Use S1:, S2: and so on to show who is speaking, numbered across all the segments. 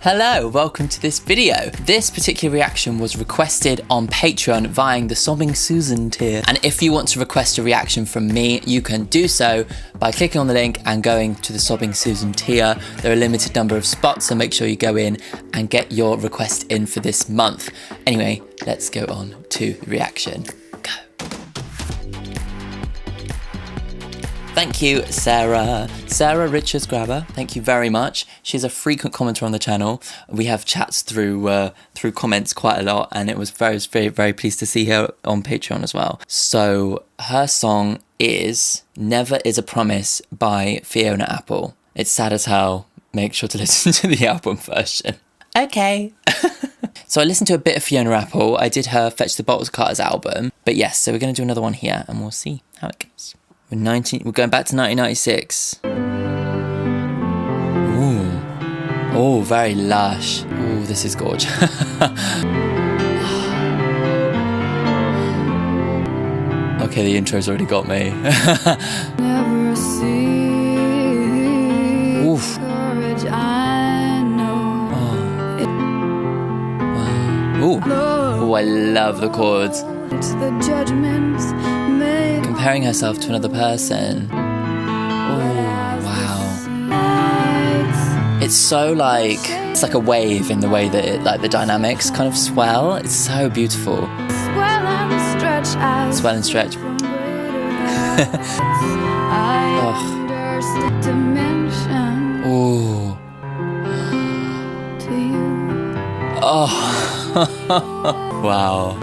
S1: Hello, welcome to this video. This particular reaction was requested on Patreon via the Sobbing Susan tier. And if you want to request a reaction from me, you can do so by clicking on the link and going to the Sobbing Susan tier. There are a limited number of spots, so make sure you go in and get your request in for this month. Anyway, let's go on to the reaction. Thank you, Sarah Richards Grabber. Thank you very much. She's a frequent commenter on the channel. We have chats through comments quite a lot, and it was very pleased to see her on Patreon as well. So her song is Never Is a Promise by FIONA Apple. It's sad as hell. Make sure to listen to the album version. Okay. So I listened to a bit of FIONA Apple. I did her Fetch the Bottles Carters album. But yes, so we're going to do another one here, and we'll see how it goes. We're going back to 1996. Ooh. Oh, very lush. Ooh, this is gorgeous. Okay, the intro's already got me. Never see oof. Courage I know. Oh. Wow. Ooh. Oh, I love the chords. It's the judgments made. Comparing herself to another person. Oh, wow. It's so like, it's like a wave in the way that it, like the dynamics kind of swell. It's so beautiful. Swell and stretch. Swell and stretch. Oh. Oh. Wow.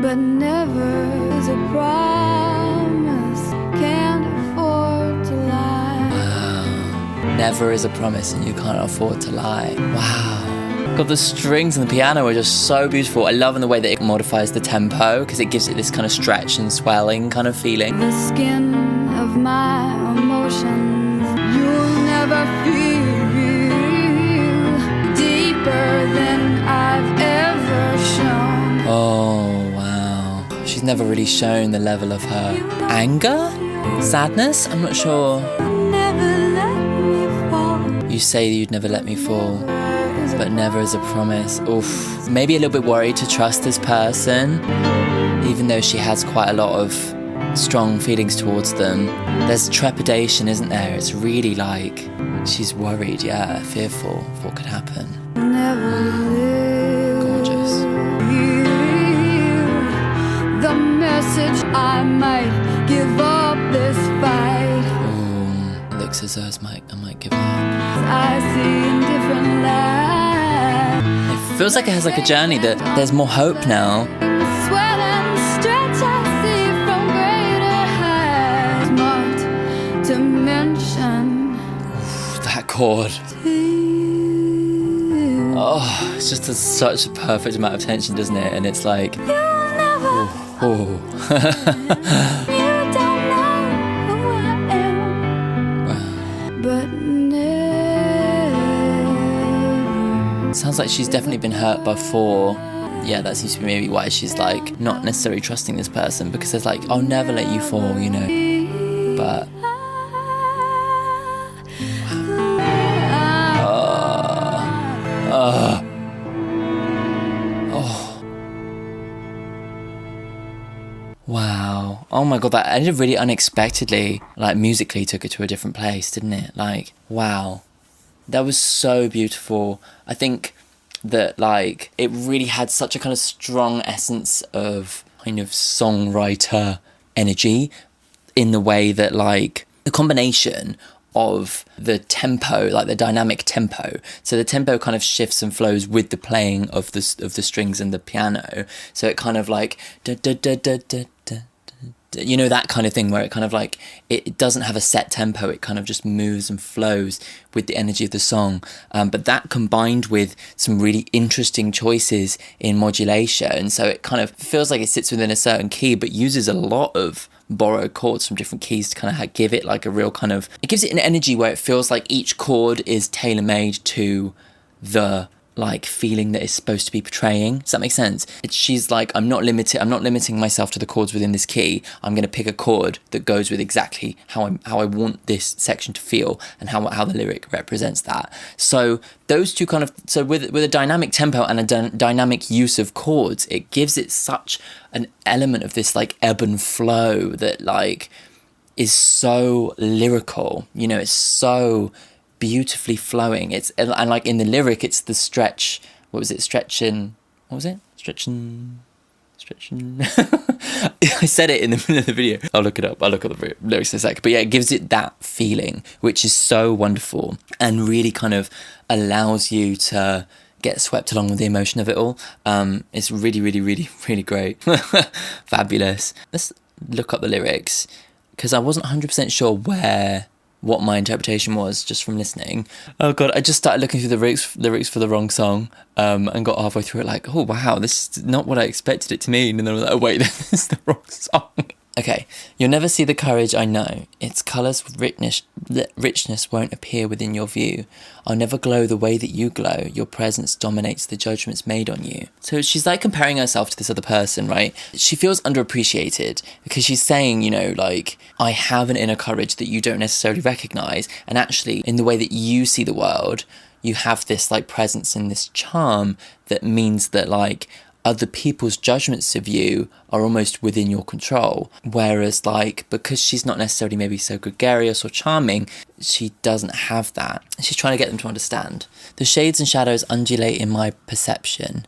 S1: But never is a promise, can't afford to lie. Wow. Never is a promise and you can't afford to lie. Wow. God, the strings and the piano are just so beautiful. I love in the way that it modifies the tempo because it gives it this kind of stretch and swelling kind of feeling. The skin of my emotions, you'll never feel deeper than I've ever shown. Oh. She's never really shown the level of her anger? Sadness? I'm not sure. You say you'd never let me fall, but never is a promise. Oof. Maybe a little bit worried to trust this person, even though she has quite a lot of strong feelings towards them. There's trepidation, isn't there? It's really like she's worried, yeah, fearful of what could happen. Gorgeous. The message I might give up this fight. Ooh, it looks as though I might give up. I see in different light. It feels like it has like a journey that there's more hope now. Swell and stretch I see from greater heights. Smart to mention. Ooh, that chord. Oh, it's just such a perfect amount of tension, doesn't it? And it's like. Oh. You don't know who I am. Wow. But never. Sounds like she's definitely been hurt before. Yeah, that seems to be maybe why she's like not necessarily trusting this person, because it's like, I'll never let you fall, you know. But wow. Oh my god, that ended really unexpectedly. Like, musically took it to a different place, didn't it? Like, wow. That was so beautiful. I think that, like, it really had such a kind of strong essence of kind of songwriter energy in the way that, like, the combination of the tempo, like the dynamic tempo. So the tempo kind of shifts and flows with the playing of the strings and the piano. So it kind of like da da da da da da. You know, that kind of thing where it kind of like it doesn't have a set tempo. It kind of just moves and flows with the energy of the song. But that combined with some really interesting choices in modulation, so it kind of feels like it sits within a certain key, but uses a lot of borrowed chords from different keys to kind of give it like a real kind of, it gives it an energy where it feels like each chord is tailor-made to the like feeling that it's supposed to be portraying. Does that make sense? She's like, I'm not limiting myself to the chords within this key. I'm going to pick a chord that goes with exactly how I want this section to feel, and how the lyric represents that. So those two kind of, so with a dynamic tempo and a dynamic use of chords, it gives it such an element of this like ebb and flow that like is so lyrical, you know, it's so beautifully flowing. And like in the lyric, it's the stretch. What was it? Stretching. What was it? Stretching. I said it in the middle of the video. I'll look it up. I'll look at the lyrics in a sec. But yeah, it gives it that feeling, which is so wonderful and really kind of allows you to get swept along with the emotion of it all. It's really, really, really, really great. Fabulous. Let's look up the lyrics, because I wasn't 100% sure what my interpretation was just from listening. Oh god, I just started looking through the lyrics for the wrong song, and got halfway through it like, oh wow, this is not what I expected it to mean, and then I was like, oh wait, this is the wrong song. Okay, you'll never see the courage I know. Its colours with richness won't appear within your view. I'll never glow the way that you glow. Your presence dominates the judgments made on you. So she's like comparing herself to this other person, right? She feels underappreciated because she's saying, you know, like, I have an inner courage that you don't necessarily recognise. And actually, in the way that you see the world, you have this like presence and this charm that means that like, other people's judgments of you are almost within your control. Whereas like, because she's not necessarily maybe so gregarious or charming, she doesn't have that. She's trying to get them to understand. The shades and shadows undulate in my perception.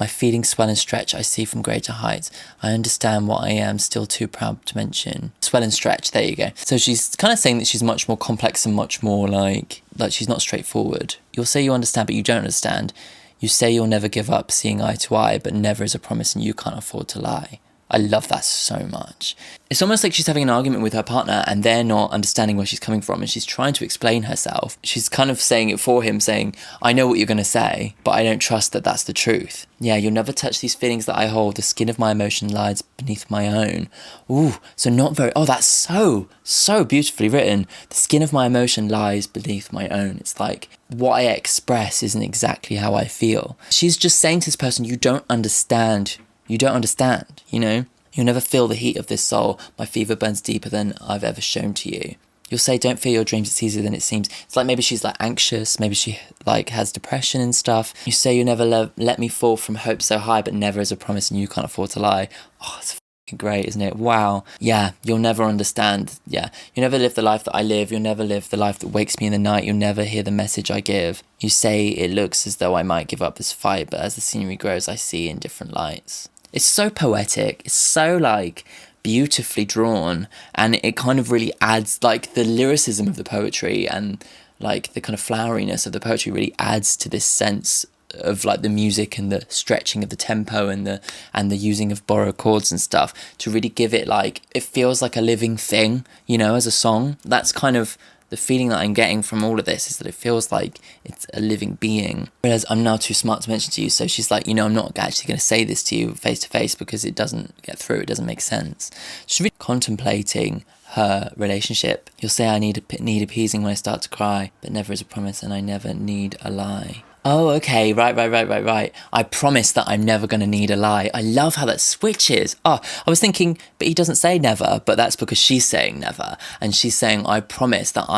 S1: My feelings swell and stretch, I see from greater heights. I understand what I am still too proud to mention. Swell and stretch, there you go. So she's kind of saying that she's much more complex and much more like she's not straightforward. You'll say you understand, but you don't understand. You say you'll never give up seeing eye to eye, but never is a promise and you can't afford to lie. I love that so much. It's almost like she's having an argument with her partner and they're not understanding where she's coming from, and she's trying to explain herself. She's kind of saying it for him, saying, I know what you're going to say, but I don't trust that that's the truth. Yeah, you'll never touch these feelings that I hold. The skin of my emotion lies beneath my own. Ooh, so not very... Oh, that's so beautifully written. The skin of my emotion lies beneath my own. It's like, what I express isn't exactly how I feel. She's just saying to this person, you don't understand. You don't understand, you know? You'll never feel the heat of this soul. My fever burns deeper than I've ever shown to you. You'll say, don't fear your dreams, it's easier than it seems. It's like maybe she's like anxious, maybe she like has depression and stuff. You say you never let me fall from hope so high, but never as a promise and you can't afford to lie. Oh, it's fucking great, isn't it? Wow. Yeah, you'll never understand. Yeah, you'll never live the life that I live. You'll never live the life that wakes me in the night. You'll never hear the message I give. You say it looks as though I might give up this fight, but as the scenery grows, I see in different lights. It's so poetic. It's so like beautifully drawn, and it kind of really adds like the lyricism of the poetry and like the kind of floweriness of the poetry really adds to this sense of like the music and the stretching of the tempo and the using of borrowed chords and stuff to really give it like, it feels like a living thing, you know, as a song. That's kind of the feeling that I'm getting from all of this, is that it feels like it's a living being. Whereas I'm now too smart to mention to you, so she's like, you know, I'm not actually going to say this to you face to face because it doesn't get through, it doesn't make sense. She's really contemplating her relationship. You'll say I need appeasing when I start to cry, but never is a promise and I never need a lie. Oh, okay, right. I promise that I'm never going to need a lie. I love how that switches. Oh, I was thinking, but he doesn't say never, but that's because she's saying never. And she's saying, I promise that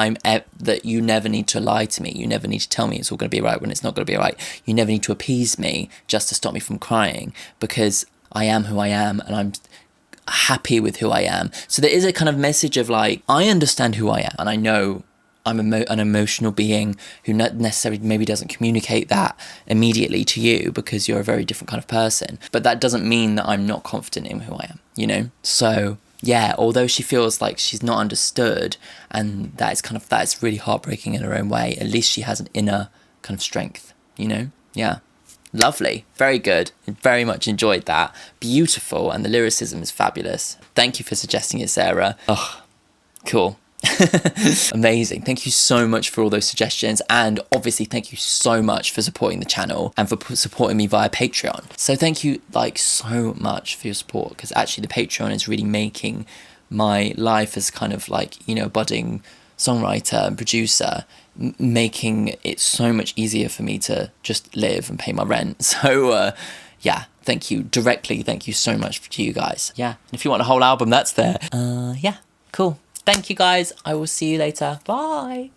S1: that you never need to lie to me. You never need to tell me it's all going to be right when it's not going to be right. You never need to appease me just to stop me from crying, because I am who I am and I'm happy with who I am. So there is a kind of message of like, I understand who I am and I know I'm an emotional being who not necessarily maybe doesn't communicate that immediately to you because you're a very different kind of person. But that doesn't mean that I'm not confident in who I am, you know? So yeah, although she feels like she's not understood, and that's really heartbreaking in her own way, at least she has an inner kind of strength, you know? Yeah. Lovely. Very good. Very much enjoyed that. Beautiful. And the lyricism is fabulous. Thank you for suggesting it, Sarah. Oh, cool. Amazing. Thank you so much for all those suggestions, and obviously thank you so much for supporting the channel and for supporting me via Patreon. So thank you like so much for your support, because actually the Patreon is really making my life as kind of like, you know, budding songwriter and producer making it so much easier for me to just live and pay my rent. So yeah, thank you directly. Thank you so much to you guys. Yeah, and if you want a whole album, that's there. Yeah, cool. Thank you guys. I will see you later. Bye.